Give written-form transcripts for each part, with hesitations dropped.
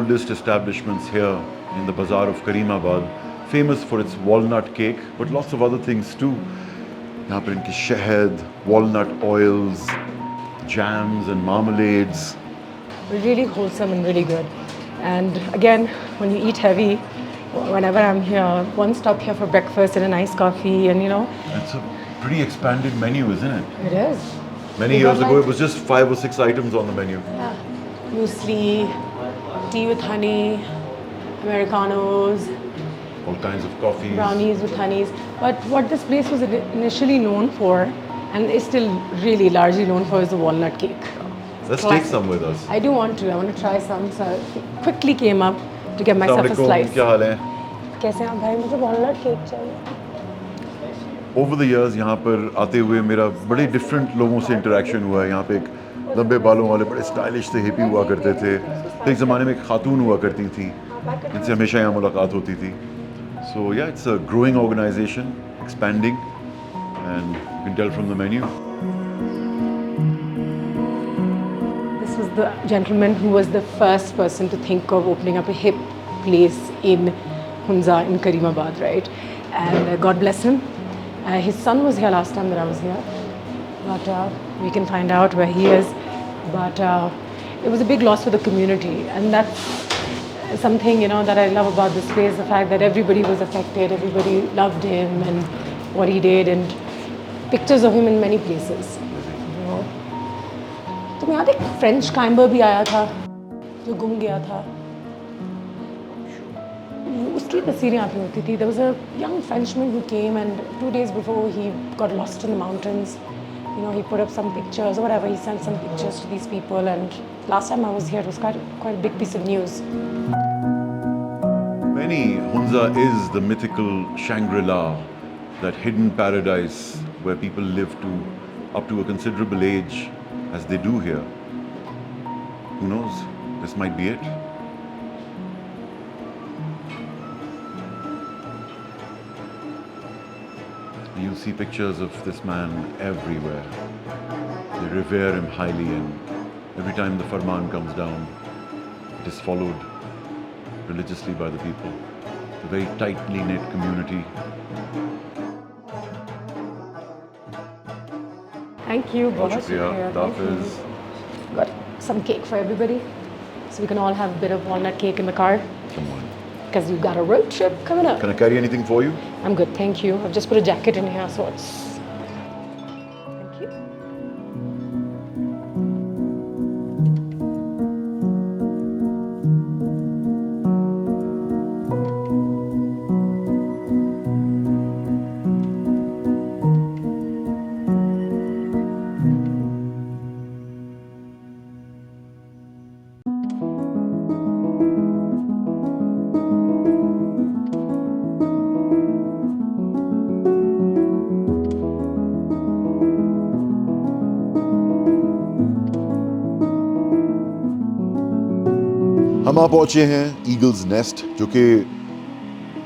oldest establishments here in the Bazaar of Karimabad, famous for its walnut cake, but lots of other things too. यहाँ पर इनकी शहद, walnut oils, jams and marmalades. Really wholesome and really good. And again, when you eat heavy, whenever I'm here, one stop here for breakfast and a nice coffee, and It's a pretty expanded menu, isn't it? it is. Many years ago, it was just 5 or 6 items on the menu. Yeah. Muesli, tea with honey, Americanos, All kinds of coffees. brownies with honeys. But what this place was initially known for, and is still really largely known for, is the walnut cake. Let's take Classic. some with us. I do want to. I want to try some. So I quickly came up to get myself a Assalamualaikum, slice. क्या हाल है? कैसे हैं आप भाई? मुझे walnut cake चाहिए. Over the years यहाँ पर आते हुए मेरा बड़े different लोगों से interaction हुआ है. यहाँ पे एक लंबे बालों वाले बड़े stylish से hippie हुआ करते थे. तो एक ज़माने में एक खातून हुआ करती थी जिनसे हमेशा यहाँ मुलाकात होती थी. So yeah, it's a growing organization, expanding, and you can tell from the menu. This was the gentleman who was the first person to think of opening up a hip place in Hunza in Karimabad, right? And God bless him. His son was here last time that I was here, but we can find out where he is. But it was a big loss for the community, and that's something that I love about this place, the fact that everybody was affected, everybody loved him and what he did, and pictures of him in many places. तो यहाँ एक French climber भी आया था जो गुम गया था. उसकी तस्वीरें यहाँ पे होती थी. There was a young Frenchman who came, and 2 days before he got lost in the mountains. He put up some pictures or whatever. He sent some pictures to these people, and last time I was here, it was quite a big piece of news. Many Hunza is the mythical Shangri-La, that hidden paradise where people live up to a considerable age, as they do here. Who knows? This might be it. You see pictures of this man everywhere. They revere him highly, and every time the Farman comes down, it is followed religiously by the people. It's a very tightly knit community. Thank you. Bahut shukriya. Thank you. Hafiz. Got some cake for everybody, so we can all have a bit of walnut cake in the car. Come on. Because you've got a road trip coming up. Can I carry anything for you? I'm good, thank you. I've just put a jacket in here, so it's... Thank you. हम आ पहुँचे हैं eagles nest, जो कि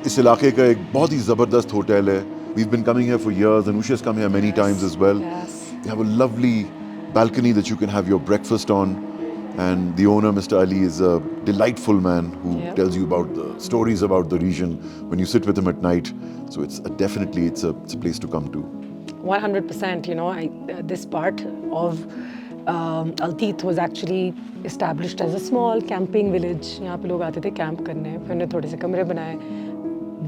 इस इलाके का एक बहुत ही ज़बरदस्त होटल है. We've been coming here for years, and Usha's come here many times as well. Yes. They have a lovely balcony that you can have your breakfast on, and the owner, Mr. Ali, is a delightful man who tells you about the stories about the region when you sit with him at night. So it's definitely a place to come to. 100%, this part of Alteet was actually established as a small camping village. यहाँ पे लोग आते थे camp करने, फिर उन्होंने थोड़े से कमरे बनाए.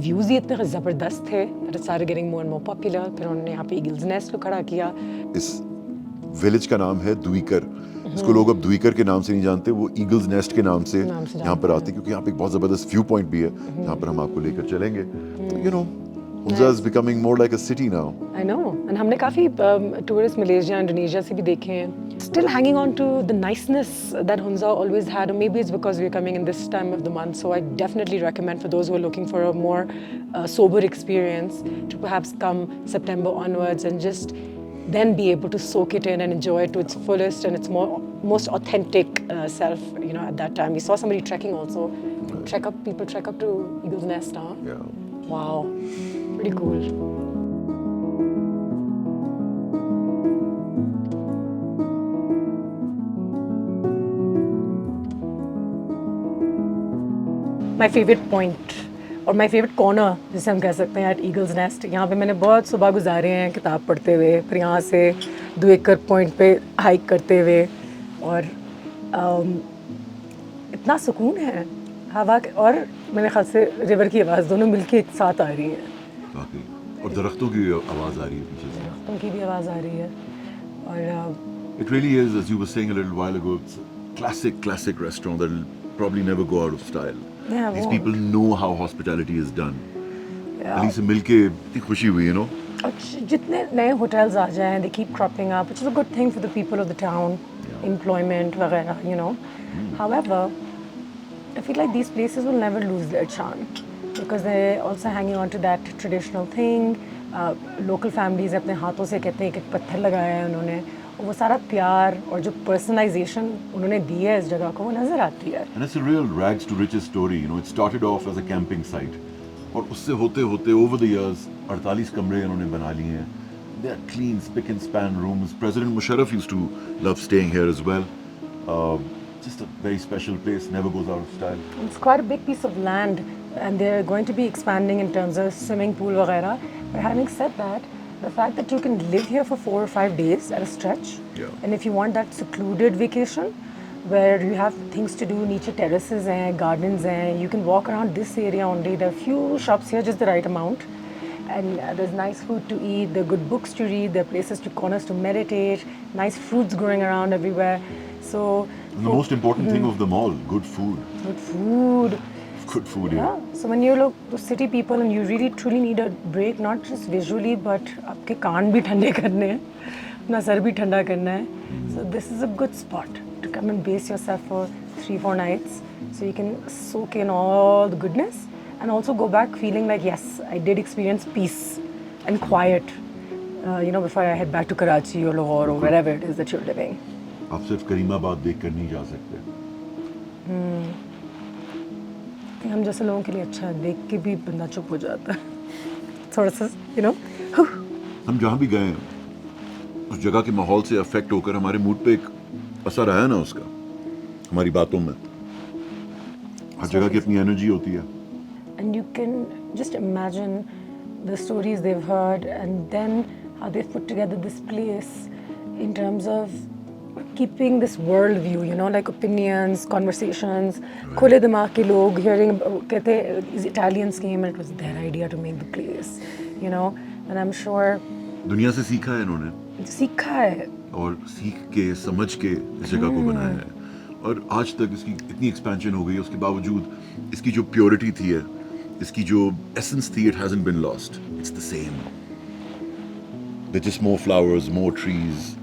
व्यूज़ ही इतने ज़बरदस्त थे that it started getting more and more popular. फिर उन्होंने यहाँ पे ईगल्स नेस्ट को खड़ा किया. इस विलेज का नाम है दुईकर. इसको लोग अब दुईकर के नाम से नहीं जानते, वो ईगल्स नेस्ट के नाम से यहाँ पर आते, क्योंकि यहाँ पे एक बहुत ज़बरदस्त व्यू पॉइंट भी है, यहाँ पर हम आपको लेकर चलेंगे. तो Hunza is becoming more like a city now. I know, and हमने काफ़ी tourists Malaysia, Indonesia से भी देखे हैं. Still hanging on to the niceness that Hunza always had, or maybe it's because we're coming in this time of the month. So I definitely recommend for those who are looking for a more sober experience to perhaps come September onwards and just then be able to soak it in and enjoy it to its fullest and its most authentic self. At that time we saw somebody trekking also. People trek up to Eagle's Nest, huh? Yeah. Wow, pretty cool. My favourite point और my favourite corner जिसे हम कह सकते हैं eight eagles nest. यहाँ पे मैंने बहुत सुबह गुजारे हैं किताब पढ़ते हुए, फिर यहाँ से 2 एकड़ पॉइंट पे हाइक करते हुए, और इतना सुकून है हवा के, और मेरे ख्याल से रिवर की आवाज़ दोनों मिलके एक साथ आ रही है। वाकई, और दरख्तों की आवाज़ आ रही है पीछे से। उनकी भी आवाज़ आ रही है। और It really is, as you were saying a little while ago, it's a classic restaurant that'll probably never go out of style. Yeah, These won't. people know how hospitality is done. yeah. Ali से मिलके इतनी खुशी हुई, you know. और जितने नए hotels आ जाएं, they keep cropping up, which is a good thing for the people of the town, employment वगैरह, you know. However, I feel like these places will never lose their charm because they're also hanging on to that traditional thing. Local families अपने हाथों से कहते हैं कि पत्थर लगाया है उन्होंने, और वो सारा प्यार और जो पर्सनलाइजेशन उन्होंने दी है इस जगह को, वो नज़र आती है। And it's a real rags to riches story, you know. It started off as a camping site. और उससे होते होते over the years 48 कमरे इन्होंने बना लिए हैं. They are clean, spick and span rooms. President Musharraf used to love staying here as well. Just a very special place, never goes out of style. It's quite a big piece of land, and they're going to be expanding in terms of swimming pool वगैरह. But having said that, the fact that you can live here for 4 or 5 days at a stretch, and if you want that secluded vacation where you have things to do, नीचे terraces हैं, gardens हैं, you can walk around this area only. There are few shops here, just the right amount, and there's nice food to eat, there are good books to read, there are places to corners to meditate, nice fruits growing around everywhere. So And the most important thing of them all, good food. good food. Good food here. Yeah. So when you look to city people and you really truly need a break, not just visually, but आपके कान भी ठंडे करने हैं, अपना sir भी ठंडा करना है. So this is a good spot to come and base yourself for 3-4 nights, so you can soak in all the goodness and also go back feeling like, yes, I did experience peace and quiet. You know, before I head back to Karachi or Lahore or wherever it is that you're living. आप सिर्फ करीमाबाद देख कर नहीं जा सकते. हम जैसे लोगों के लिए अच्छा है, देख के भी बंदा चुप हो जाता है थोड़ा सा, you know. हम जहाँ भी गए हैं उस जगह के माहौल से अफेक्ट होकर हमारे मूड पे एक असर आया ना उसका, हमारी बातों में. हर जगह की अपनी एनर्जी होती है. And you can just imagine the stories they've heard and then how they've put together this place in terms of keeping this world view, you know, like opinions, conversations, खुले दिमाग के लोग hearing, कहते these Italians came and it was their idea to make the place, you know, and I'm sure दुनिया से सीखा है इन्होंने सीखा है और सीख के समझ के इस जगह को बनाया है. और आज तक इसकी इतनी एक्सपेंशन हो गई है, उसके बावजूद इसकी जो प्योरिटी थी है, इसकी जो एसेंस थी, it hasn't been lost. It's the same. There's just more flowers, more trees.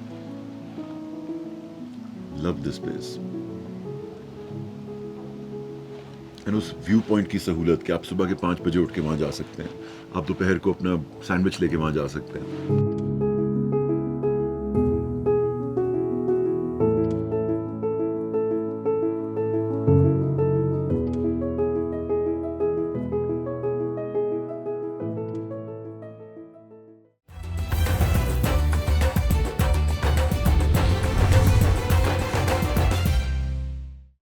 Love this place. And उस व्यू पॉइंट की सहूलत कि आप सुबह के 5 बजे उठ के वहाँ जा सकते हैं, आप दोपहर को अपना सैंडविच लेके वहाँ जा सकते हैं.